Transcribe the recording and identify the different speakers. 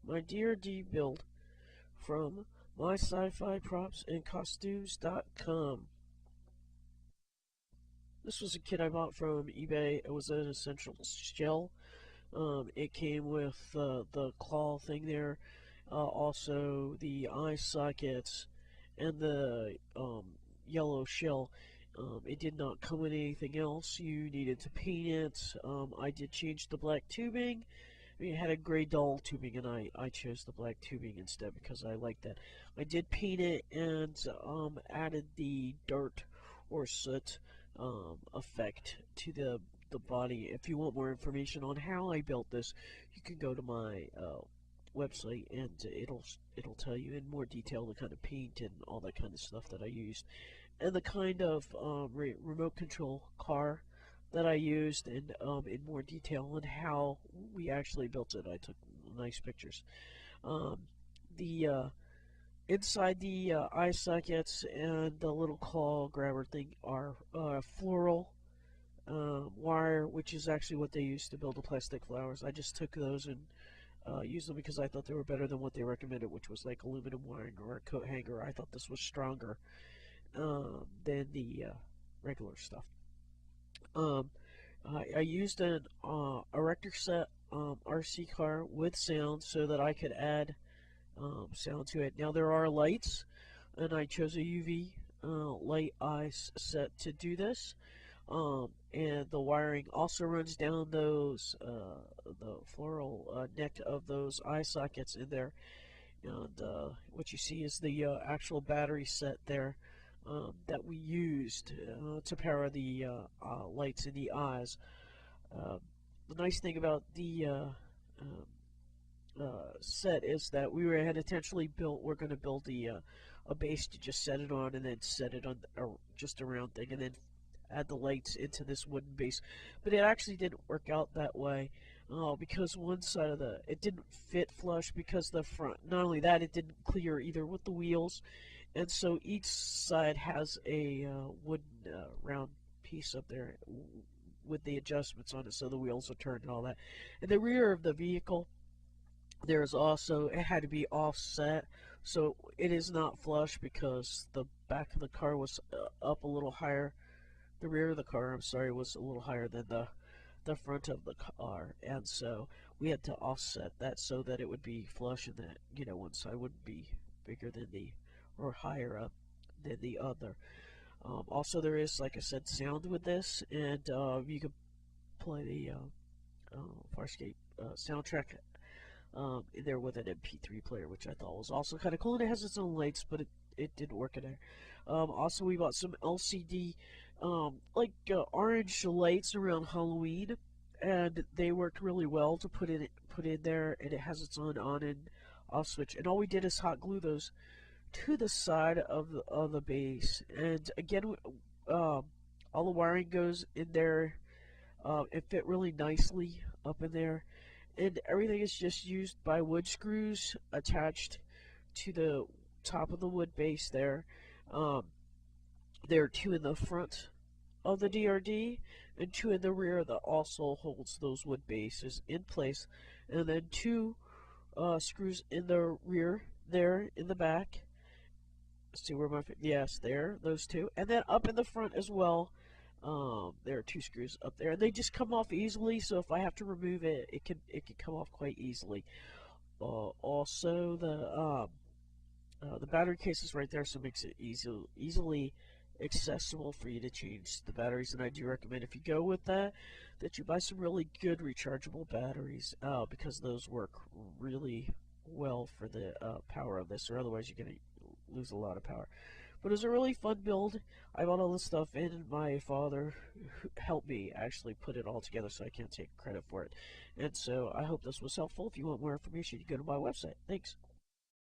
Speaker 1: my DRD build from mysci-fi-props-and-costumes.com. This was a kit I bought from eBay. It was an essential shell. It came with the claw thing there, also the eye sockets, and the yellow shell. It did not come with anything else. You needed to paint it. I did change the black tubing. It had a gray dull tubing, and I chose the black tubing instead because I like that. I did paint it and added the dirt or soot effect to the body. If you want more information on how I built this, you can go to my website, and it'll tell you in more detail the kind of paint and all that kind of stuff that I used, and the kind of remote control car that I used, and in more detail on how we actually built it. I took nice pictures. Um, the Inside the eye sockets and the little claw grabber thing are floral wire, which is actually what they used to build the plastic flowers. I just took those and used them because I thought they were better than what they recommended, which was like aluminum wiring or a coat hanger. I thought this was stronger than the regular stuff. Um, I used an erector set RC car with sound so that I could add sound to it. Now there are lights, and I chose a UV light eye set to do this. And the wiring also runs down those the floral neck of those eye sockets in there. And what you see is the actual battery set there that we used to power the lights in the eyes. Uh, the nice thing about the set is that had intentionally built. We're going to build a base to just set it on, and then set it on just a round thing, and then add the lights into this wooden base. But it actually didn't work out that way because one side of it didn't fit flush because the front. Not only that, it didn't clear either with the wheels, and so each side has a wooden round piece up there with the adjustments on it, so the wheels are turned and all that. In the rear of the vehicle, there's also, it had to be offset, so it is not flush because the back of the car was up a little higher. The rear of the car, I'm sorry, was a little higher than the front of the car, and so we had to offset that so that it would be flush, and that one side wouldn't be bigger than or higher up than the other. Also, there is, like I said, sound with this, and you can play the Farscape soundtrack in there with an MP3 player, which I thought was also kind of cool. And it has its own lights, but it didn't work in there. Also, we bought some LCD, orange lights around Halloween, and they worked really well to put in there. And it has its own on and off switch. And all we did is hot glue those to the side of the base. And again, all the wiring goes in there. It fit really nicely up in there, and everything is just used by wood screws attached to the top of the wood base there. There are two in the front of the DRD and two in the rear that also holds those wood bases in place, and then two screws in the rear there in the back. Let's see where yes, there, those two, and then up in the front as well. There are two screws up there, and they just come off easily. So if I have to remove it, it can come off quite easily. Also, the battery case is right there, so it makes it easily accessible for you to change the batteries. And I do recommend, if you go with that you buy some really good rechargeable batteries, because those work really well for the power of this, or otherwise you're gonna lose a lot of power. But it was a really fun build. I bought all this stuff, and my father helped me actually put it all together, so I can't take credit for it. And so I hope this was helpful. If you want more information, you can go to my website. Thanks.